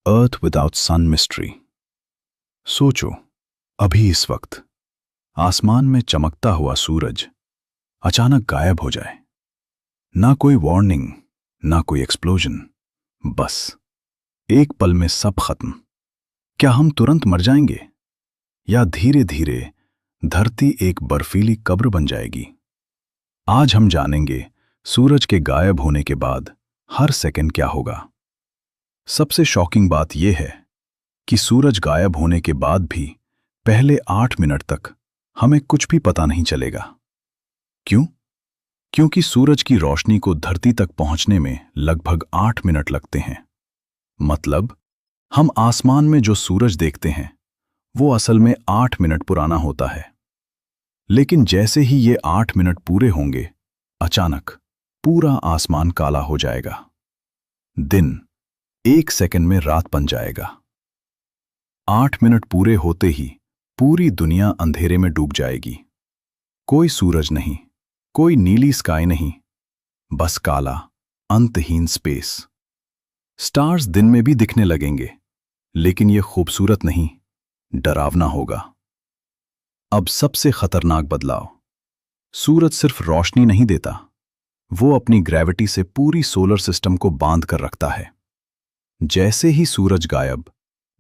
अर्थ without सन mystery. सोचो, अभी इस वक्त आसमान में चमकता हुआ सूरज अचानक गायब हो जाए। ना कोई वार्निंग, ना कोई एक्सप्लोजन, बस एक पल में सब खत्म। क्या हम तुरंत मर जाएंगे या धीरे धीरे धरती एक बर्फीली कब्र बन जाएगी? आज हम जानेंगे सूरज के गायब होने के बाद हर सेकंड क्या होगा। सबसे शॉकिंग बात यह है कि सूरज गायब होने के बाद भी पहले 8 मिनट तक हमें कुछ भी पता नहीं चलेगा। क्यों? क्योंकि सूरज की रोशनी को धरती तक पहुंचने में लगभग 8 मिनट लगते हैं। मतलब हम आसमान में जो सूरज देखते हैं वो असल में 8 मिनट पुराना होता है। लेकिन जैसे ही ये 8 मिनट पूरे होंगे, अचानक पूरा आसमान काला हो जाएगा। दिन 1 सेकंड में रात बन जाएगा। 8 मिनट पूरे होते ही पूरी दुनिया अंधेरे में डूब जाएगी। कोई सूरज नहीं, कोई नीली स्काई नहीं, बस काला अंतहीन स्पेस। स्टार्स दिन में भी दिखने लगेंगे, लेकिन यह खूबसूरत नहीं, डरावना होगा। अब सबसे खतरनाक बदलाव, सूरज सिर्फ रोशनी नहीं देता, वो अपनी ग्रेविटी से पूरी सोलर सिस्टम को बांध कर रखता है। जैसे ही सूरज गायब,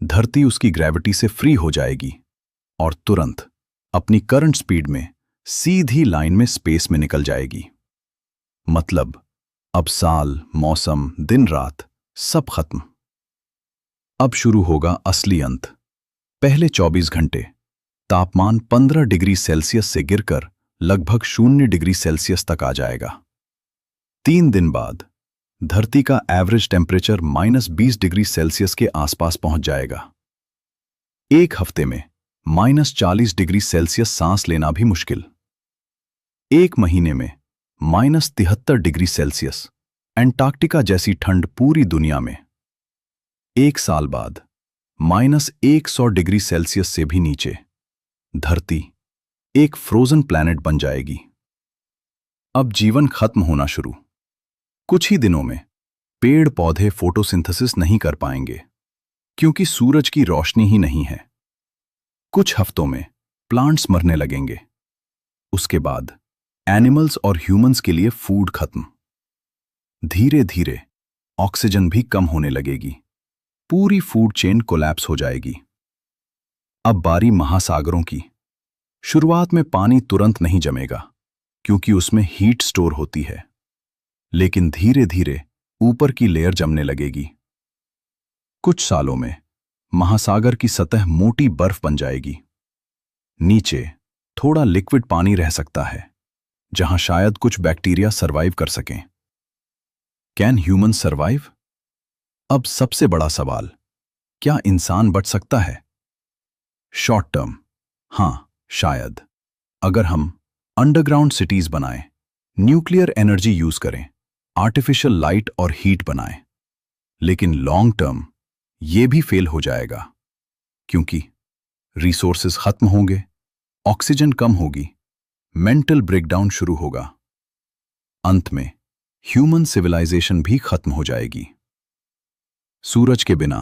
धरती उसकी ग्रेविटी से फ्री हो जाएगी और तुरंत अपनी करंट स्पीड में सीधी लाइन में स्पेस में निकल जाएगी। मतलब अब साल, मौसम, दिन रात सब खत्म। अब शुरू होगा असली अंत। पहले 24 घंटे तापमान 15 डिग्री सेल्सियस से गिरकर लगभग 0 डिग्री सेल्सियस तक आ जाएगा। 3 दिन बाद धरती का एवरेज टेम्परेचर -20 डिग्री सेल्सियस के आसपास पहुंच जाएगा। 1 हफ्ते में -40 डिग्री सेल्सियस सांस लेना भी मुश्किल। 1 महीने में -73 डिग्री सेल्सियस, एंटार्क्टिका जैसी ठंड पूरी दुनिया में। 1 साल बाद -100 डिग्री सेल्सियस से भी नीचे धरती एक फ्रोजन प्लैनेट बन जाएगी। अब जीवन खत्म होना शुरू। कुछ ही दिनों में पेड़ पौधे फोटोसिंथेसिस नहीं कर पाएंगे, क्योंकि सूरज की रोशनी ही नहीं है। कुछ हफ्तों में प्लांट्स मरने लगेंगे। उसके बाद एनिमल्स और ह्यूमंस के लिए फूड खत्म। धीरे धीरे ऑक्सीजन भी कम होने लगेगी। पूरी फूड चेन कोलैप्स हो जाएगी। अब बारी महासागरों की। शुरुआत में पानी तुरंत नहीं जमेगा, क्योंकि उसमें हीट स्टोर होती है। लेकिन धीरे धीरे ऊपर की लेयर जमने लगेगी। कुछ सालों में महासागर की सतह मोटी बर्फ बन जाएगी। नीचे थोड़ा लिक्विड पानी रह सकता है, जहां शायद कुछ बैक्टीरिया सरवाइव कर सकें। Can human survive? अब सबसे बड़ा सवाल, क्या इंसान बच सकता है? शॉर्ट टर्म, हां, शायद। अगर हम अंडरग्राउंड सिटीज बनाएं, न्यूक्लियर एनर्जी यूज करें, आर्टिफिशियल लाइट और हीट बनाएं। लेकिन लॉन्ग टर्म ये भी फेल हो जाएगा, क्योंकि रिसोर्सेज खत्म होंगे, ऑक्सीजन कम होगी, मेंटल ब्रेकडाउन शुरू होगा। अंत में ह्यूमन सिविलाइजेशन भी खत्म हो जाएगी। सूरज के बिना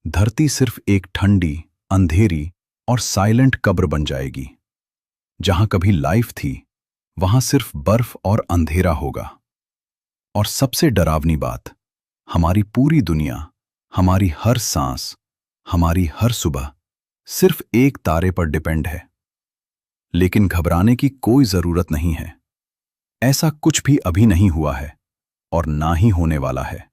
धरती सिर्फ एक ठंडी, अंधेरी और साइलेंट कब्र बन जाएगी। जहां कभी लाइफ थी, वहां सिर्फ बर्फ और अंधेरा होगा। और सबसे डरावनी बात, हमारी पूरी दुनिया, हमारी हर सांस, हमारी हर सुबह सिर्फ एक तारे पर डिपेंड है। लेकिन घबराने की कोई जरूरत नहीं है। ऐसा कुछ भी अभी नहीं हुआ है और ना ही होने वाला है।